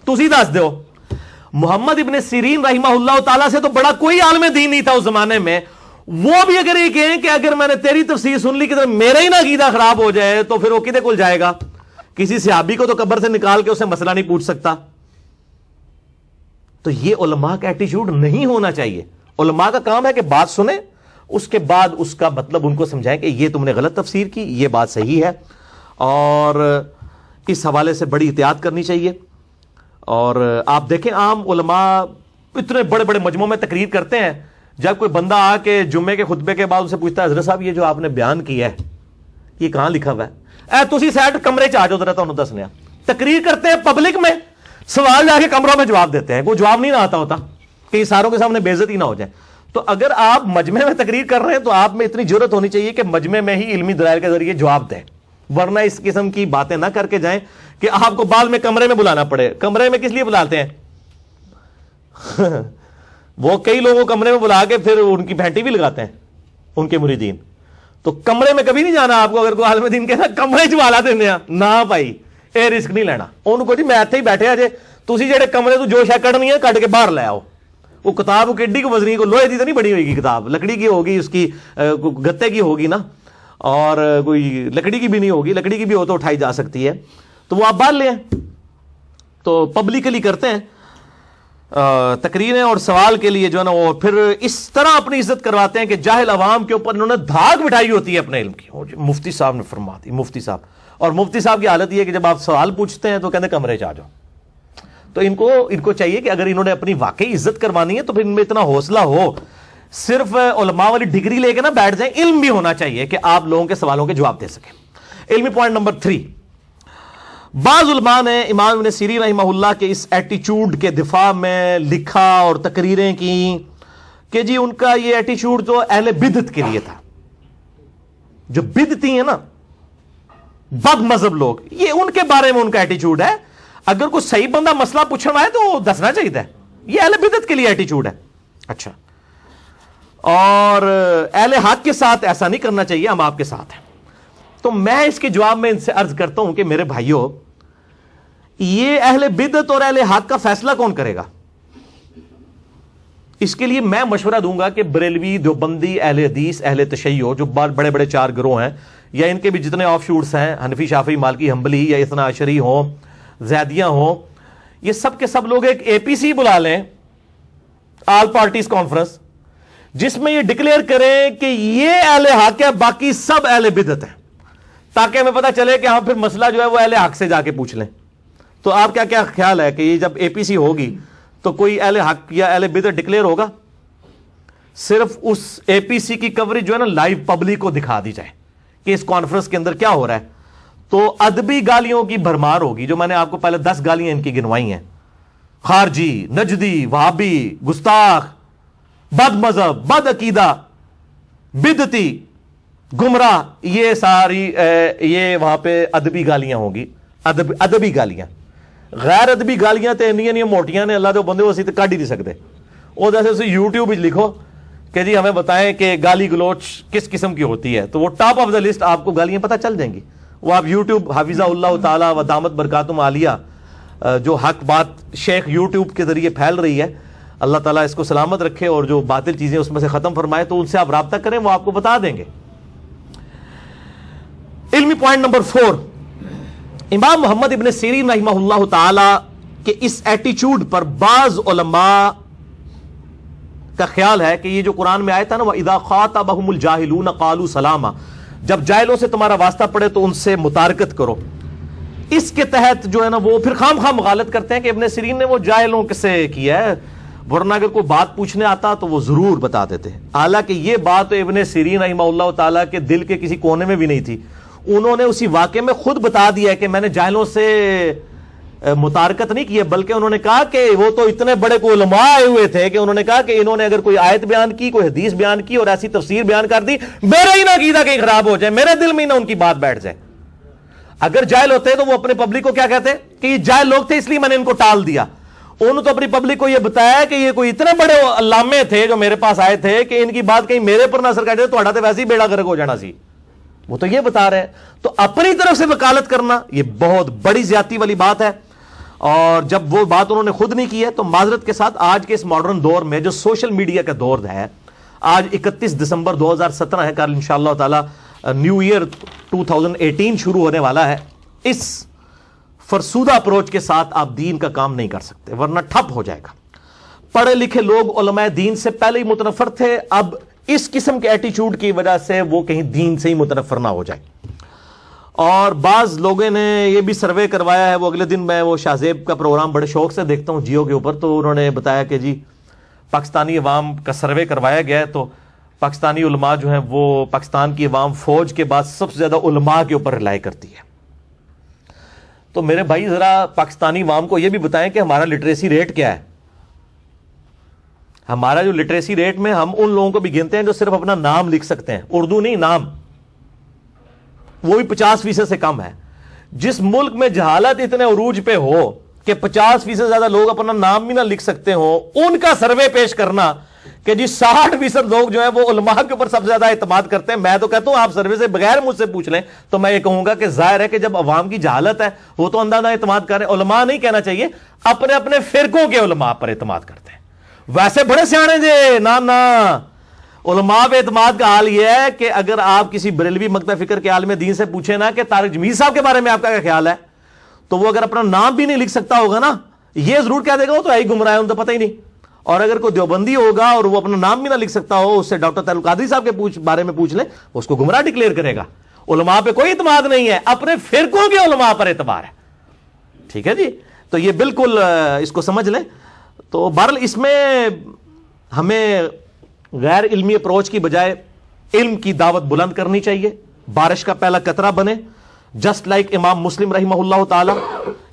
تسی دس دیو۔ محمد ابن سیرین رحمہ اللہ تعالیٰ سے تو بڑا کوئی عالم دین نہیں تھا اس زمانے میں، وہ بھی اگر یہ کہیں کہ اگر میں نے تیری تفسیر سن لی کدھر میرا ہی نہ عقیدہ خراب ہو جائے، تو پھر وہ کدے کل جائے گا؟ کسی صحابی کو تو قبر سے نکال کے اسے مسئلہ نہیں پوچھ سکتا۔ تو یہ علماء کا ایٹیچیوڈ نہیں ہونا چاہیے۔ علماء کا کام ہے کہ بات سنیں، اس کے بعد اس کا مطلب ان کو سمجھائیں کہ یہ تم نے غلط تفسیر کی، یہ بات صحیح ہے، اور اس حوالے سے بڑی احتیاط کرنی چاہیے۔ اور آپ دیکھیں عام علماء اتنے بڑے بڑے مجمعوں میں تقریر کرتے ہیں، جب کوئی بندہ آ کے جمعے کے خطبے کے بعد ان سے پوچھتا ہے حضرت صاحب یہ جو آپ نے بیان کیا ہے یہ کہاں لکھا ہوا ہے؟ تسی سیٹ کمرے چ آ جاؤ ذرا تمہیں دسنے۔ تقریر کرتے ہیں پبلک میں، سوال جا کے کمروں میں جواب دیتے ہیں، کوئی جواب نہیں نہ آتا ہوتا کہ ساروں کے سامنے بے عزتی نہ ہو جائے۔ تو اگر آپ مجمع میں تقریر کر رہے ہیں تو آپ میں اتنی جرت ہونی چاہیے کہ مجمع میں ہی علمی دلائل کے ذریعے جواب دیں، ورنہ اس قسم کی باتیں نہ کر کے جائیں کہ آپ کو بعد میں کمرے میں بلانا پڑے۔ کمرے میں کس لیے بلاتے ہیں؟ وہ کئی لوگوں کو کمرے میں بلا کے پھر ان کی پھینٹی بھی لگاتے ہیں ان کے مریدین۔ تو کمرے میں کبھی نہیں جانا آپ کو، اگر کوئی عالم دین کہنا کمرے چوالا دینے نہ بھائی، اے رسک نہیں لینا۔ ان کو جی میں ایتھے ہی بیٹھے آجے، تسی جڑے کمرے تو جو شے کڈنی ہے کڈ کے باہر لے آؤ۔ وہ کتاب کیڈی کو وزنی کو لوہے دی تو نہیں بڑی ہوئے گی، کتاب لکڑی کی ہوگی، اس کی گتے کی ہوگی نا، اور کوئی لکڑی کی بھی نہیں ہوگی، لکڑی کی بھی ہو تو اٹھائی جا سکتی ہے، تو وہ آپ باہر لے آئیں۔ تو پبلکلی کرتے ہیں تقریریں اور سوال کے لیے جو ہے نا، وہ پھر اس طرح اپنی عزت کرواتے ہیں کہ جاہل عوام کے اوپر انہوں نے دھاگ بٹھائی ہوتی ہے اپنے علم کی۔ مفتی صاحب نے فرما دی، مفتی صاحب، اور مفتی صاحب کی حالت یہ ہے کہ جب آپ سوال پوچھتے ہیں تو کہتے ہیں کمرے چ آ جاؤ۔ تو ان کو چاہیے کہ اگر انہوں نے اپنی واقعی عزت کروانی ہے تو پھر ان میں اتنا حوصلہ ہو صرف علماء والی ڈگری لے کے نہ بیٹھ جائیں, علم بھی ہونا چاہیے کہ آپ لوگوں کے سوالوں کے جواب دے سکیں. علمی پوائنٹ نمبر 3, بعض علماء نے امام ابن سیرین رحمہ اللہ کے اس ایٹیچیوڈ کے دفاع میں لکھا اور تقریریں کی کہ جی ان کا یہ ایٹیچیوڈ تو اہل بدعت کے لیے تھا. جو بدعتی ہیں نا, بد مذہب لوگ, یہ ان کے بارے میں ان کا ایٹیچیوڈ ہے. اگر کوئی صحیح بندہ مسئلہ پوچھنا ہے تو دسنا چاہیے تھا, یہ اہل بدعت کے لیے ایٹیچیوڈ ہے. اچھا, اور اہل حق کے ساتھ ایسا نہیں کرنا چاہیے, ہم آپ کے ساتھ ہیں. تو میں اس کے جواب میں ان سے عرض کرتا ہوں کہ میرے بھائیوں, یہ اہل بدعت اور اہل حق کا فیصلہ کون کرے گا؟ اس کے لیے میں مشورہ دوں گا کہ بریلوی, دیوبندی, اہل حدیث, اہل تشیع, جو بڑے بڑے 4 گروہ ہیں, یا ان کے بھی جتنے آف شوٹس ہیں, حنفی, شافعی, مالکی, حنبلی, یا اثنا عشری ہوں, زیدیہ ہوں, یہ سب کے سب لوگ ایک APC بلا لیں, آل پارٹیز کانفرنس, جس میں یہ ڈکلیئر کریں کہ یہ اہل حق ہے, باقی سب اہل بدعت ہیں, تاکہ ہمیں پتہ چلے کہ ہم پھر مسئلہ جو ہے وہ اہل حق سے جا کے پوچھ لیں. تو آپ کیا خیال ہے کہ یہ جب APC ہوگی تو کوئی اہل حق یا اہل بدعت ڈکلیئر ہوگا؟ صرف اس APC کی کوریج جو ہے نا لائیو پبلک کو دکھا دی جائے کہ اس کانفرنس کے اندر کیا ہو رہا ہے, تو ادبی گالیوں کی بھرمار ہوگی, جو میں نے آپ کو پہلے 10 گالیاں ان کی گنوائی ہیں. خارجی, نجدی, وہابی, گستاخ, بد مذہب, بد عقیدہ, بدعتی, گمراہ, یہ ساری یہ وہاں پہ ادبی گالیاں ہوں گی. ادبی گالیاں, غیر ادبی گالیاں تے انیاں موٹیاں نے, اللہ دے بندے اسی تے کڈ ہی نہیں سکتے. وہ جیسے اسے یوٹیوب وچ لکھو کہ جی ہمیں بتائیں کہ گالی گلوچ کس قسم کی ہوتی ہے, تو وہ ٹاپ آف دا لسٹ آپ کو گالیاں پتہ چل جائیں گی. وہ آپ یوٹیوب, حافظہ اللہ تعالی و دامت برکاتہم عالیہ, جو حق بات شیخ یوٹیوب کے ذریعے پھیل رہی ہے, اللہ تعالیٰ اس کو سلامت رکھے اور جو باطل چیزیں اس میں سے ختم فرمائے, تو ان سے آپ رابطہ کریں, وہ آپ کو بتا دیں گے. علمی پوائنٹ نمبر 4, امام محمد ابن سیرین رحمہ اللہ تعالی کے اس ایٹیچیوڈ پر بعض علماء کا خیال ہے کہ یہ جو قرآن میں آیا تھا نا, وَإِذَا خَاطَبَهُمُ الْجَاهِلُونَ قَالُوا سَلَامًا, جب جاہلوں سے تمہارا واسطہ پڑے تو ان سے متارکت کرو. اس کے تحت جو ہے نا وہ پھر خام مغالط کرتے ہیں کہ ابن سیرین نے وہ جاہلوں سے کیا ہے, ورنہ اگر کوئی بات پوچھنے آتا تو وہ ضرور بتا دیتے. حالانکہ یہ بات تو ابن سیرین رحمہ اللہ تعالیٰ کے دل کے کسی کونے میں بھی نہیں تھی. انہوں نے اسی واقعے میں خود بتا دیا ہے کہ میں نے جاہلوں سے متارکت نہیں کی ہے, بلکہ انہوں نے کہا کہ وہ تو اتنے بڑے کوئی علماء آئے ہوئے تھے کہ انہوں نے کہا کہ انہوں نے اگر کوئی آیت بیان کی, کوئی حدیث بیان کی اور ایسی تفسیر بیان کر دی, میرا ہی نہ عقیدہ کہیں خراب ہو جائے, میرے دل میں نہ ان کی بات بیٹھ جائے. اگر جاہل ہوتے تو وہ اپنے پبلک کو کیا کہتے کہ یہ جاہل لوگ تھے اس لیے میں نے ان کو ٹال دیا. انہوں تو اپنی پبلک کو یہ بتایا کہ یہ کوئی اتنے بڑے علامے تھے جو میرے پاس آئے تھے کہ ان کی بات کہیں میرے پر نہ اثر کر جائے تو تو ویسے ہی بیڑا غرق ہو جانا سی. وہ تو یہ بتا رہے ہیں. تو اپنی طرف سے وکالت کرنا یہ بہت بڑی زیادتی والی بات ہے, اور جب وہ بات انہوں نے خود نہیں کی ہے تو معذرت کے ساتھ آج کے اس ماڈرن دور میں جو سوشل میڈیا کا دور ہے, آج 31 دسمبر 2017 ہے, کل انشاءاللہ تعالی نیو ایئر 2018 شروع ہونے والا ہے. اس فرسودہ اپروچ کے ساتھ آپ دین کا کام نہیں کر سکتے, ورنہ ٹھپ ہو جائے گا. پڑھے لکھے لوگ علماء دین سے پہلے ہی متنفر تھے, اب اس قسم کے ایٹیچیوڈ کی وجہ سے وہ کہیں دین سے ہی متنفر نہ ہو جائے. اور بعض لوگوں نے یہ بھی سروے کروایا ہے, وہ اگلے دن میں وہ شاہ زیب کا پروگرام بڑے شوق سے دیکھتا ہوں جیو کے اوپر, تو انہوں نے بتایا کہ جی پاکستانی عوام کا سروے کروایا گیا ہے, تو پاکستانی علماء جو ہیں وہ پاکستان کی عوام فوج کے بعد سب سے زیادہ علماء کے اوپر رلائی کرتی ہے. تو میرے بھائی ذرا پاکستانی عوام کو یہ بھی بتائیں کہ ہمارا لٹریسی ریٹ کیا ہے. ہمارا جو لٹریسی ریٹ میں ہم ان لوگوں کو بھی گنتے ہیں جو صرف اپنا نام لکھ سکتے ہیں, اردو نہیں نام, وہ بھی 50% سے کم ہے. جس ملک میں جہالت اتنے عروج پہ ہو کہ 50% سے زیادہ لوگ اپنا نام بھی نہ لکھ سکتے ہوں, ان کا سروے پیش کرنا کہ جی 60% لوگ جو ہیں وہ علماء کے اوپر سب سے زیادہ اعتماد کرتے ہیں. میں تو کہتا ہوں آپ سروے سے بغیر مجھ سے پوچھ لیں تو میں یہ کہوں گا کہ ظاہر ہے کہ جب عوام کی جہالت ہے وہ تو اندازہ اعتماد کر رہے ہیں. علماء نہیں کہنا چاہیے, اپنے اپنے فرقوں کے علماء پر اعتماد کرتے ہیں. ویسے بڑے سیانے جے نا علماء پہ اعتماد کا حال یہ ہے کہ اگر آپ کسی بریلوی مکتب فکر کے عالم دین سے پوچھیں نا کہ طارق جمیل صاحب کے بارے میں آپ کا کیا خیال ہے, تو وہ اگر اپنا نام بھی نہیں لکھ سکتا ہوگا نا, یہ ضرور کہہ دے گا وہ تو ہی گمراہ ہے, ان کو پتہ ہی نہیں. اور اگر کوئی دیوبندی ہوگا اور وہ اپنا نام بھی نہ لکھ سکتا ہو, اس سے ڈاکٹر طاہر القادری صاحب کے بارے میں پوچھ لیں, اس کو گمراہ ڈکلیئر کرے گا. علماء پہ کوئی اعتماد نہیں ہے, اپنے فرقوں کے علماء پر اعتبار ہے. ٹھیک ہے جی, تو یہ بالکل اس کو سمجھ لیں. تو بہرحال اس میں ہمیں غیر علمی اپروچ کی بجائے علم کی دعوت بلند کرنی چاہیے، بارش کا پہلا قطرہ بنے. جسٹ لائک امام مسلم رحمہ اللہ تعالی،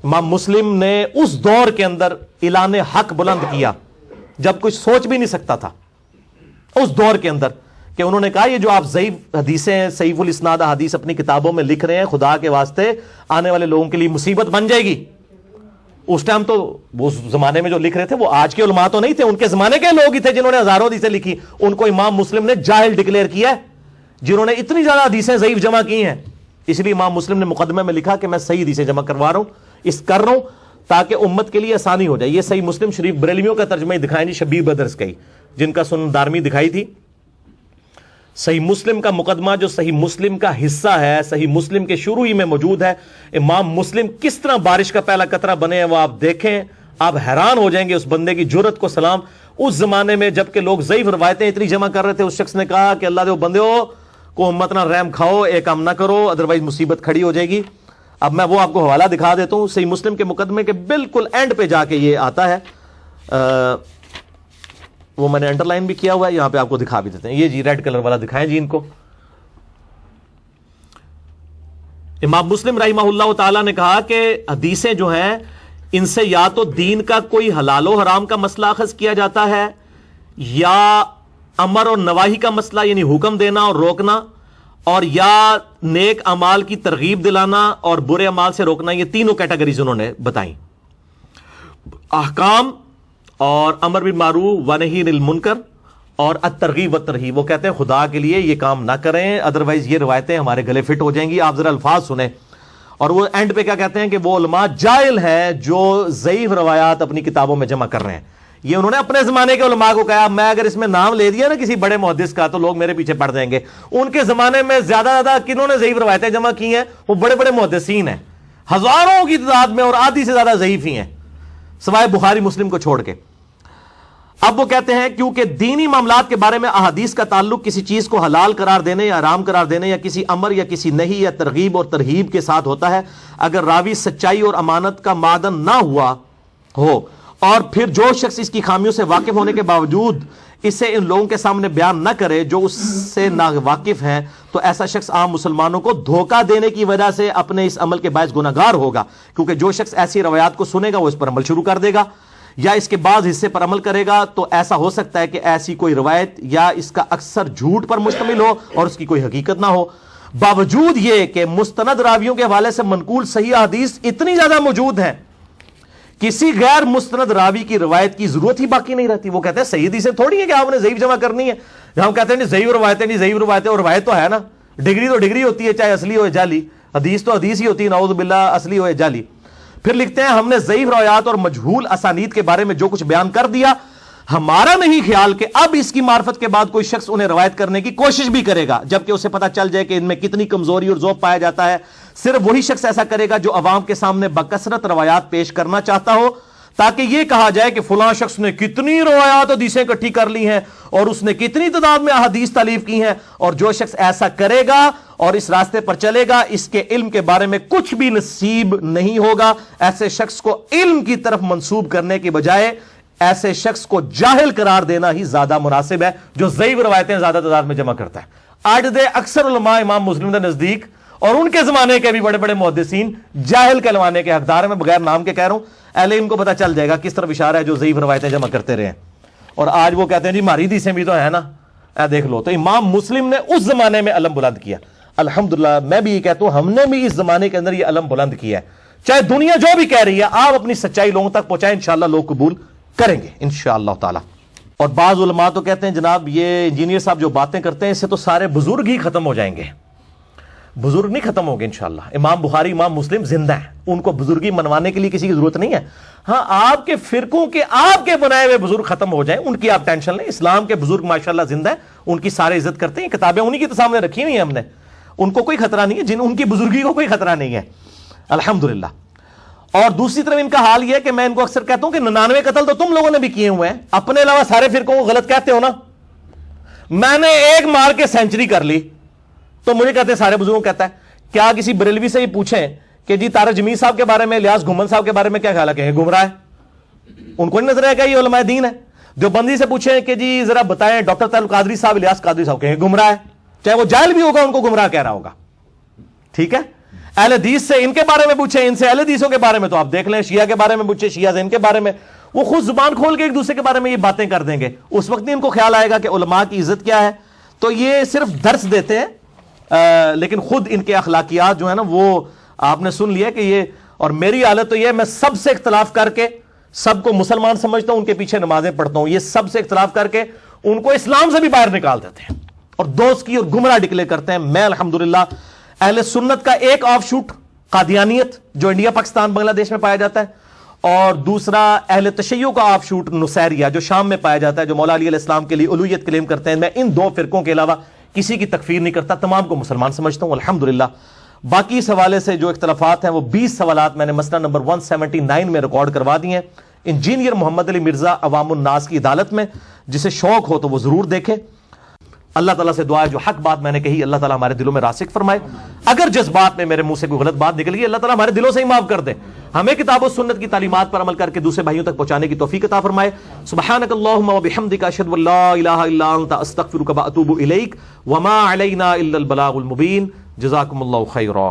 امام مسلم نے اس دور کے اندر اعلان حق بلند کیا جب کوئی سوچ بھی نہیں سکتا تھا اس دور کے اندر، کہ انہوں نے کہا یہ جو آپ ضعیف حدیثیں صحیح الاسناد حدیث اپنی کتابوں میں لکھ رہے ہیں، خدا کے واسطے آنے والے لوگوں کے لیے مصیبت بن جائے گی. اس ٹائم تو وہ زمانے میں جو لکھ رہے تھے وہ آج کے علماء تو نہیں تھے، ان کے زمانے کے لوگ ہی تھے جنہوں نے ہزاروں حدیثیں لکھی. ان کو امام مسلم نے جاہل ڈکلیئر کیا ہے، جنہوں نے اتنی زیادہ حدیثیں ضعیف جمع کی ہیں. اس لیے امام مسلم نے مقدمے میں لکھا کہ میں صحیح حدیثیں جمع کروا رہا ہوں، کر رہا ہوں تاکہ امت کے لیے آسانی ہو جائے. یہ صحیح مسلم شریف بریلویوں کا ترجمہ ہی دکھائیں جی، شبیر بدرس کا ہی، جن کا سنن دارمی دکھائی تھی. صحیح مسلم کا مقدمہ جو صحیح مسلم کا حصہ ہے، صحیح مسلم کے شروع ہی میں موجود ہے. امام مسلم کس طرح بارش کا پہلا قطرہ بنے ہیں وہ آپ دیکھیں، آپ حیران ہو جائیں گے اس بندے کی جرت کو سلام. اس زمانے میں جبکہ لوگ ضعیف روایتیں اتنی جمع کر رہے تھے، اس شخص نے کہا کہ اللہ دے بندے ہو کو امت نہ رحم کھاؤ، ایک کام نہ کرو ادروائز مصیبت کھڑی ہو جائے گی. اب میں وہ آپ کو حوالہ دکھا دیتا ہوں، صحیح مسلم کے مقدمے کے بالکل اینڈ پہ جا کے یہ آتا ہے، وہ میں نے انڈر لائن بھی کیا ہوا ہے، یہاں پہ آپ کو دکھا بھی دیتے ہیں. یہ جی ریڈ کلر والا دکھائیں جی ان کو. امام مسلم رحمہ اللہ تعالی نے کہا کہ حدیثیں جو ہیں ان سے یا تو دین کا کوئی حلال و حرام کا مسئلہ اخذ کیا جاتا ہے، یا امر اور نواہی کا مسئلہ یعنی حکم دینا اور روکنا، اور یا نیک اعمال کی ترغیب دلانا اور برے اعمال سے روکنا. یہ تینوں کیٹیگریز انہوں نے بتائیں. احکام اور امر بالمعروف و نہی عن المنکر اور الترغیب والترہیب. وہ کہتے ہیں خدا کے لیے یہ کام نہ کریں ادروائز یہ روایتیں ہمارے گلے فٹ ہو جائیں گی. آپ ذرا الفاظ سنیں. اور وہ اینڈ پہ کیا کہتے ہیں کہ وہ علماء جاہل ہیں جو ضعیف روایات اپنی کتابوں میں جمع کر رہے ہیں. یہ انہوں نے اپنے زمانے کے علماء کو کہا. میں اگر اس میں نام لے دیا نا کسی بڑے محدث کا تو لوگ میرے پیچھے پڑ جائیں گے. ان کے زمانے میں زیادہ کنہوں نے ضعیف روایتیں جمع کی ہیں؟ وہ بڑے بڑے محدثین ہیں، ہزاروں کی تعداد میں، اور آدھی سے زیادہ ضعیف ہی ہیں سوائے بخاری مسلم کو چھوڑ کے. اب وہ کہتے ہیں کیونکہ دینی معاملات کے بارے میں احادیث کا تعلق کسی چیز کو حلال قرار دینے یا حرام قرار دینے یا کسی امر یا کسی نہی یا ترغیب اور ترہیب کے ساتھ ہوتا ہے، اگر راوی سچائی اور امانت کا معدن نہ ہوا ہو اور پھر جو شخص اس کی خامیوں سے واقف ہونے کے باوجود اسے ان لوگوں کے سامنے بیان نہ کرے جو اس سے ناواقف ہیں، تو ایسا شخص عام مسلمانوں کو دھوکہ دینے کی وجہ سے اپنے اس عمل کے باعث گناہگار ہوگا. کیونکہ جو شخص ایسی روایات کو سنے گا وہ اس پر عمل شروع کر دے گا یا اس کے بعض حصے پر عمل کرے گا. تو ایسا ہو سکتا ہے کہ ایسی کوئی روایت یا اس کا اکثر جھوٹ پر مشتمل ہو اور اس کی کوئی حقیقت نہ ہو. باوجود یہ کہ مستند راویوں کے حوالے سے منقول صحیح حدیث اتنی زیادہ موجود ہیں، کسی غیر مستند راوی کی روایت کی ضرورت ہی باقی نہیں رہتی. وہ کہتے ہیں صحیح حدیثیں تھوڑی ہیں کہ آپ نے ضعیف جمع کرنی ہے. ہم کہتے ہیں نہیں ضعیف روایتیں، نہیں ضعیف روایتیں، اور روایت تو ہے نا، ڈگری تو ڈگری ہوتی ہے چاہے اصلی ہو جعلی، حدیث تو حدیث ہی ہوتی ہے نعوذ باللہ اصلی ہو جعلی. پھر لکھتے ہیں ہم نے ضعیف روایات اور مجہول اسانید کے بارے میں جو کچھ بیان کر دیا، ہمارا نہیں خیال کہ اب اس کی معرفت کے بعد کوئی شخص انہیں روایت کرنے کی کوشش بھی کرے گا جبکہ اسے پتہ چل جائے کہ ان میں کتنی کمزوری اور ذوق پایا جاتا ہے. صرف وہی شخص ایسا کرے گا جو عوام کے سامنے بکثرت روایات پیش کرنا چاہتا ہو تاکہ یہ کہا جائے کہ فلاں شخص نے کتنی روایات حدیثیں اکٹھی کر لی ہیں اور اس نے کتنی تعداد میں احادیث تالیف کی ہیں. اور جو شخص ایسا کرے گا اور اس راستے پر چلے گا اس کے علم کے بارے میں کچھ بھی نصیب نہیں ہوگا. ایسے شخص کو علم کی طرف منسوب کرنے کے بجائے ایسے شخص کو جاہل قرار دینا ہی زیادہ مناسب ہے جو ضعیف روایتیں زیادہ تعداد میں جمع کرتا ہے. آج دے اکثر علماء امام مسلم کے نزدیک اور ان کے زمانے کے بھی بڑے بڑے محدثین جاہل کہلوانے کے حقدار ہیں. میں بغیر نام کے کہہ رہا ہوں، اہل علم کو پتہ چل جائے گا کس طرف اشارہ ہے جو ضعیف روایتیں جمع کرتے رہے ہیں. اور آج وہ کہتے ہیں جی ہماری حدیثیں بھی تو ہے نا، دیکھ لو. تو امام مسلم نے اس زمانے میں علم بلند کیا. الحمدللہ میں بھی یہ کہتا ہوں ہم نے بھی اس زمانے کے اندر یہ علم بلند کیا ہے. چاہے دنیا جو بھی کہہ رہی ہے آپ اپنی سچائی لوگوں تک پہنچائیں، انشاءاللہ لوگ قبول کریں گے انشاءاللہ تعالی. اور بعض علماء تو کہتے ہیں جناب یہ انجینئر صاحب جو باتیں کرتے ہیں اس سے تو سارے بزرگ ہی ختم ہو جائیں گے. بزرگ نہیں ختم ہو گے انشاءاللہ. امام بخاری امام مسلم زندہ ہیں، ان کو بزرگی منوانے کے لیے کسی کی ضرورت نہیں ہے. ہاں آپ کے فرقوں کے آپ کے بنائے ہوئے بزرگ ختم ہو جائیں ان کی آپ ٹینشن لیں. اسلام کے بزرگ ماشاءاللہ زندہ ہیں، ان کی سارے عزت کرتے ہیں. کتابیں انہی کی تو سامنے رکھی ہوئی ہیں ہم نے، ان کو کوئی خطرہ نہیں ہے، ان کی بزرگی کو کوئی خطرہ نہیں ہے الحمدللہ. اور دوسری طرف ان کا حال یہ ہے کہ میں ان کو اکثر کہتا ہوں کہ 99 قتل تو تم لوگوں نے بھی کیے ہوئے ہیں، اپنے علاوہ سارے فرقوں کو غلط کہتے ہو نا. میں نے ایک مار کے سینچری کر لی تو مجھے کہتے ہیں سارے بزرگوں کہتا ہے. کیا کسی بریلوی سے یہ پوچھیں کہ جی طارق جمیل صاحب کے بارے میں، الیاس گھمن صاحب کے بارے میں کیا خیال ہے کہ گمراہ ہے؟ ان کو نہیں نظر آئے گا یہ علماء دین ہے. دیوبندی سے پوچھیں کہ جی ذرا بتائیں ڈاکٹر طاہر القادری صاحب الیاس قادری صاحب کہیں گمراہ ہے، چاہے وہ جاہل بھی ہوگا ان کو گمراہ کہہ رہا ہوگا. ٹھیک ہے. اہل حدیث سے ان کے بارے میں پوچھیں، ان سے اہل حدیثوں کے بارے میں تو آپ دیکھ لیں، شیعہ کے بارے میں پوچھیں، شیعہ سے ان کے بارے میں، وہ خود زبان کھول کے ایک دوسرے کے بارے میں یہ باتیں کر دیں گے. اس وقت نہیں ان کو خیال آئے گا کہ علماء کی عزت کیا ہے. تو یہ صرف درس دیتے ہیں، لیکن خود ان کے اخلاقیات جو ہے نا وہ آپ نے سن لیا کہ یہ. اور میری حالت تو یہ ہے، میں سب سے اختلاف کر کے سب کو مسلمان سمجھتا ہوں، ان کے پیچھے نمازیں پڑھتا ہوں. یہ سب سے اختلاف کر کے ان کو اسلام سے بھی باہر نکال دیتے ہیں اور دوست کی اور گمراہ ڈکلیئر کرتے ہیں. میں الحمدللہ اہل سنت کا ایک آف شوٹ قادیانیت جو انڈیا پاکستان بنگلہ دیش میں پایا جاتا ہے، اور دوسرا اہل تشیع کا آف شوٹ نصیریہ جو شام میں پایا جاتا ہے، جو مولا علی علیہ السلام کے لیے الوہیت کلیم کرتے ہیں. میں ان دو فرقوں کے علاوہ کسی کی تکفیر نہیں کرتا، تمام کو مسلمان سمجھتا ہوں الحمدللہ. باقی اس حوالے سے جو اختلافات ہیں وہ 20 سوالات میں نے مسئلہ نمبر 179 میں ریکارڈ کروا دیے ہیں. انجینئر محمد علی مرزا عوام الناس کی عدالت میں، جسے شوق ہو تو وہ ضرور دیکھے. اللہ تعالیٰ سے دعا ہے جو حق بات میں نے کہی اللہ تعالیٰ ہمارے دلوں میں راسخ فرمائے. اگر جس بات میں میرے منہ سے کوئی غلط بات نکل گئی اللہ تعالیٰ ہمارے دلوں سے ہی معاف کر دے. ہمیں کتاب و سنت کی تعلیمات پر عمل کر کے دوسرے بھائیوں تک پہنچانے کی توفیق عطا فرمائے. سبحانک اللہم و بحمدک اشہد ان لا الہ الا انت استغفرک و اتوب الیک وما علینا الا البلاغ المبین. جزاکم اللہ خیرا.